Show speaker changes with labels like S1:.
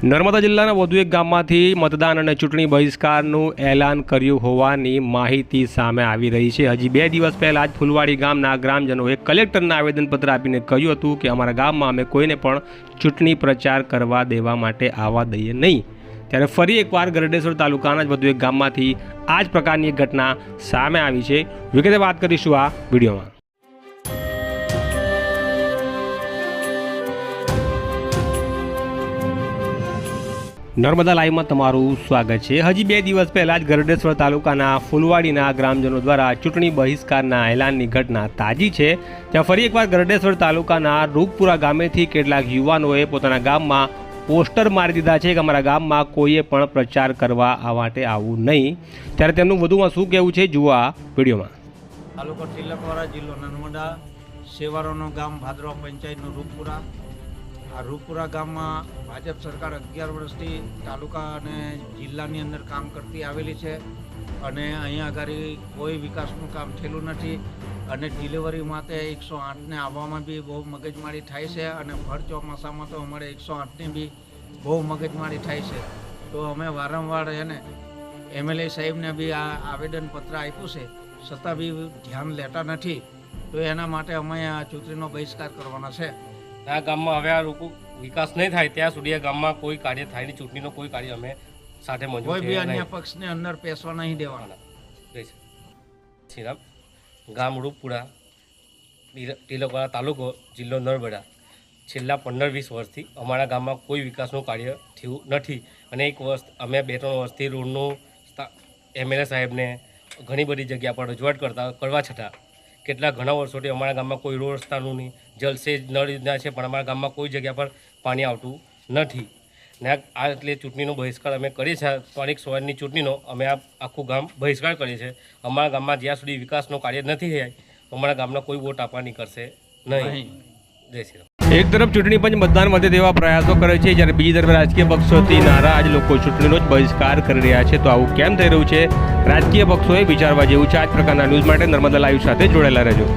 S1: નર્મદા જિલ્લાના વધુ એક ગામમાંથી મતદાન અને ચૂંટણી બહિષ્કારનું એલાન કર્યું હોવાની માહિતી સામે આવી રહી છે। હજી 2 દિવસ પહેલાં જ ફુલવાડી ગામના ગ્રામજનોએ કલેક્ટરને આવેદનપત્ર આપીને કહ્યું હતું કે અમારા ગામમાં અમે કોઈને પણ ચૂંટણી પ્રચાર કરવા દેવા માટે આવવા દઈએ નહીં। ત્યારે ફરી એકવાર ગરડેશ્વર તાલુકાના જ વધુ એક ગામમાંથી આ જ પ્રકારની એક ઘટના સામે આવી છે। વિગતે વાત કરીશું આ વિડીયોમાં। નર્મદા લાઈવમાં તમારું સ્વાગત છે। હજી 2 દિવસ પહેલાં જ ગરડેશ્વર તાલુકાના ફુલવાડીના ગ્રામજનો દ્વારા ચૂંટણી બહિષ્કારના એલાનની ઘટના તાજી છે। ત્યાં ફરી એકવાર ગરડેશ્વર તાલુકાના રૂપપુરા ગામેથી કેટલાક યુવાનોએ પોતાના ગામમાં પોસ્ટર મારી દીધા છે કે અમારા ગામમાં કોઈએ પણ પ્રચાર કરવા આ માટે આવવું નહીં। ત્યારે તેમનું વધુમાં શું કહેવું છે જુઓ આ વિડીયોમાં।
S2: તાલુકો તિલકવાડા, જિલ્લો નર્મદા, સેવારોનું ગામ ભાદરવા પંચાયતનું રૂપપુરા। આ રૂપપુરા ગામમાં ભાજપ સરકાર 11 વર્ષથી તાલુકા અને જિલ્લાની અંદર કામ કરતી આવેલી છે અને અહીંયા આગળ કોઈ વિકાસનું કામ થયેલું નથી અને ડિલિવરી માટે 108ને આવવામાં બી બહુ મગજમારી થાય છે અને ભર ચોમાસામાં તો અમારે 108ની બી બહુ મગજમારી થાય છે। તો અમે વારંવાર એને એમએલએ સાહેબને બી આ આવેદનપત્ર આપ્યું છે, છતાં બી ધ્યાન લેતા નથી। તો એના માટે અમે આ ચૂંટણીનો બહિષ્કાર કરવાના છે।
S3: આ ગામમાં હવે આ લોકો વિકાસ નહીં થાય ત્યાં સુધી આ ગામમાં કોઈ કાર્ય થાય નહીં, ચૂંટણીનો કોઈ કાર્ય અમે સાથે મંજૂર
S2: કોઈ બી અન્ય પક્ષને અંદર પેસવા નહીં દેવાના।
S3: શ્રીરામ ગામ રૂપપુરા, તિલકવાડા તાલુકો, જિલ્લો નર્મદા। છેલ્લા 15-20 વર્ષથી અમારા ગામમાં કોઈ વિકાસનું કાર્ય થયું નથી અને એક વર્ષ અમે 2-3 વર્ષથી રોડનું એમએલએ સાહેબને ઘણી બધી જગ્યા પર રજૂઆત કરવા છતાં ઘણા વર્ષોથી અમારા ગામમાં કોઈ રોડ રસ્તાનું નહીં, જલસે નળ યોજના છે પણ અમારા ગામમાં કોઈ જગ્યા પર પાણી આવતું નથી ને આ એટલે ચૂંટણીનો બહિષ્કાર અમે કરીએ છીએ। સ્થાનિક સ્વરાજની ચૂંટણીનો અમે આ આખું ગામ બહિષ્કાર કરીએ છીએ। અમારા ગામમાં જ્યાં સુધી વિકાસનો કાર્ય નથી થાય અમારા ગામના કોઈ વોટ આપવાની કરશે નહીં। જય શ્રી રામ।
S1: એક તરફ ચૂંટણી પંચ મતદાન વધે તેવા પ્રયાસો કરે છે, જ્યારે બીજી તરફ રાજકીય પક્ષોથી નારાજ લોકો ચૂંટણીનો જ બહિષ્કાર કરી રહ્યા છે। તો આવું કેમ થઈ રહ્યું છે? રાજકીય પક્ષોએ વિચારવા જેવું છે। આ જ પ્રકારના ન્યૂઝ માટે નર્મદા લાઈવ સાથે જોડાયેલા રહેજો।